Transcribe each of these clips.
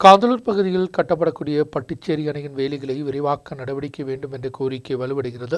காந்தலூர் பகுதியில் கட்டப்படக்கூடிய பட்டுச்சேரி அணையின் வேலைகளை விரிவாக்க நடவடிக்கை வேண்டும் என்ற கோரிக்கை வலுவடைகிறது.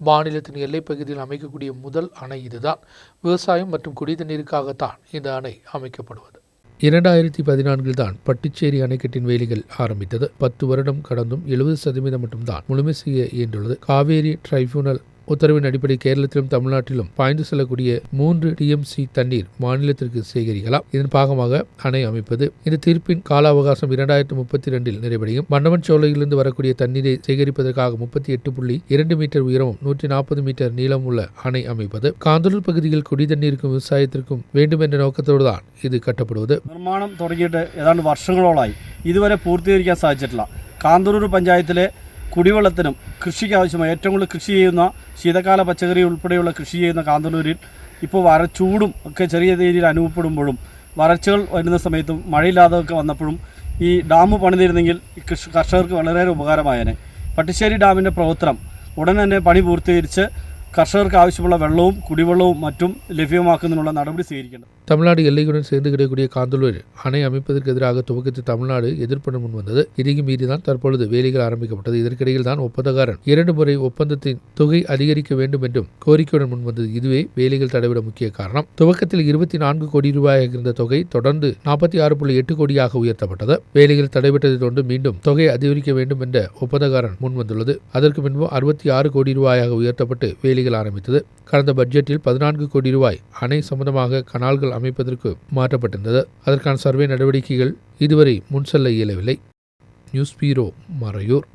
மாநிலத்தின் எல்லைப் பகுதியில் அமைக்கக்கூடிய முதல் அணை இதுதான். விவசாயம் மற்றும் குடிநீருக்காகத்தான் இந்த அணை அமைக்கப்படுவது. 2014 தான் பட்டுச்சேரி அணைக்கட்டின் வேலைகள் ஆரம்பித்தது. 10 வருடம் கடந்தும் 70% மட்டும்தான் முழுமை செய்ய இயன்றுள்ளது. காவேரி ட்ரைபியூனல் உத்தரவின் அடிப்படை கேரளத்திலும் தமிழ்நாட்டிலும் பாய்ந்து செல்லக்கூடிய 3 TMC தண்ணீர் மாநிலத்திற்கு சேகரிக்கலாம். இதன் பாகமாக அணை அமைப்பது. இந்த தீர்ப்பின் கால அவகாசம் 2032 நிறைவடையும். மன்னவன் சோலையிலிருந்து வரக்கூடிய தண்ணீரை சேகரிப்பதற்காக 38.2 மீட்டர் உயரமும் 140 மீட்டர் நீளம் உள்ள அணை அமைப்பது. காந்தலூர் பகுதியில் குடிதண்ணீருக்கும் விவசாயத்திற்கும் வேண்டும் என்ற நோக்கத்தோடு தான் இது கட்டப்படுவது. നിർമ്മാണം തുടങ്ങിയിട്ട് ഏതാണ്ട് വർഷങ്ങളോളായി ഇതുവരെ പൂർത്തീകരിക്കാൻ സാധിച്ചിട്ടില്ല. കാന്തല്ലൂർ പഞ്ചായത്തിലെ കുടിവെള്ളത്തിനും കൃഷിക്ക് ആവശ്യമായ ഏറ്റവും കൂടുതൽ കൃഷി ചെയ്യുന്ന ശീതകാല പച്ചക്കറി ഉൾപ്പെടെയുള്ള കൃഷി ചെയ്യുന്ന കാന്തല്ലൂരിൽ ഇപ്പോൾ ചൂടും ഒക്കെ ചെറിയ രീതിയിൽ അനുഭവപ്പെടുമ്പോഴും വരൾച്ചകൾ വരുന്ന സമയത്തും മഴയില്ലാതൊക്കെ വന്നപ്പോഴും ഈ ഡാം പണിതിരുന്നെങ്കിൽ കർഷകർക്ക് വളരെ ഉപകാരമായേനെ. പട്ടിശ്ശേരി ഡാമിൻ്റെ പ്രവർത്തനം ഉടൻ തന്നെ പണി പൂർത്തീകരിച്ച് கர்ஷகருக்கு ஆവശ്யமுள்ள வெள்ளവും குடிவெள்ளവും மற்றும் லഭ്யமாக்குவதற்கான நடவடிக்கை സ്വീകരിക്കണം. தமிழ்நாடு எல்லையுடன் சேர்ந்து கிடைக்கக்கூடிய காந்தலூர் அணை அமைப்பதற்கு எதிராக துவக்கத்தில் தமிழ்நாடு எதிர்ப்பு முன் வந்தது. இதையும் மீறிதான் தற்பொழுது வேலைகள் ஆரம்பிக்கப்பட்டது. இதற்கிடையில் தான் ஒப்பந்தக்காரன் 2 முறை ஒப்பந்தத்தின் தொகை அதிகரிக்க வேண்டும் என்றும் கோரிக்கையுடன் முன் வந்தது. இதுவே வேலைகள் தடைவிட முக்கிய காரணம். துவக்கத்தில் 24 கோடி ரூபாயாக இருந்த தொகை தொடர்ந்து 46.8 கோடியாக உயர்த்தப்பட்டது. வேலைகள் தடைபட்டதை தொடர்ந்து மீண்டும் தொகை அதிகரிக்க வேண்டும் என்ற ஒப்பந்தக்காரன் முன் வந்துள்ளது. அதற்கு முன்பு 66 கோடி ரூபாயாக உயர்த்தப்பட்டு வேலைகள் ஆரம்பித்தது. கடந்த பட்ஜெட்டில் 14 கோடி ரூபாய் அணை சம்பந்தமாக கனால்கள் அமைப்பதற்கு மாற்றப்பட்டிருந்தது. அதற்கான சர்வே நடவடிக்கைகள் இதுவரை முன் செல்ல இயலவில்லை. நியூஸ் பீரோ மறையூர்.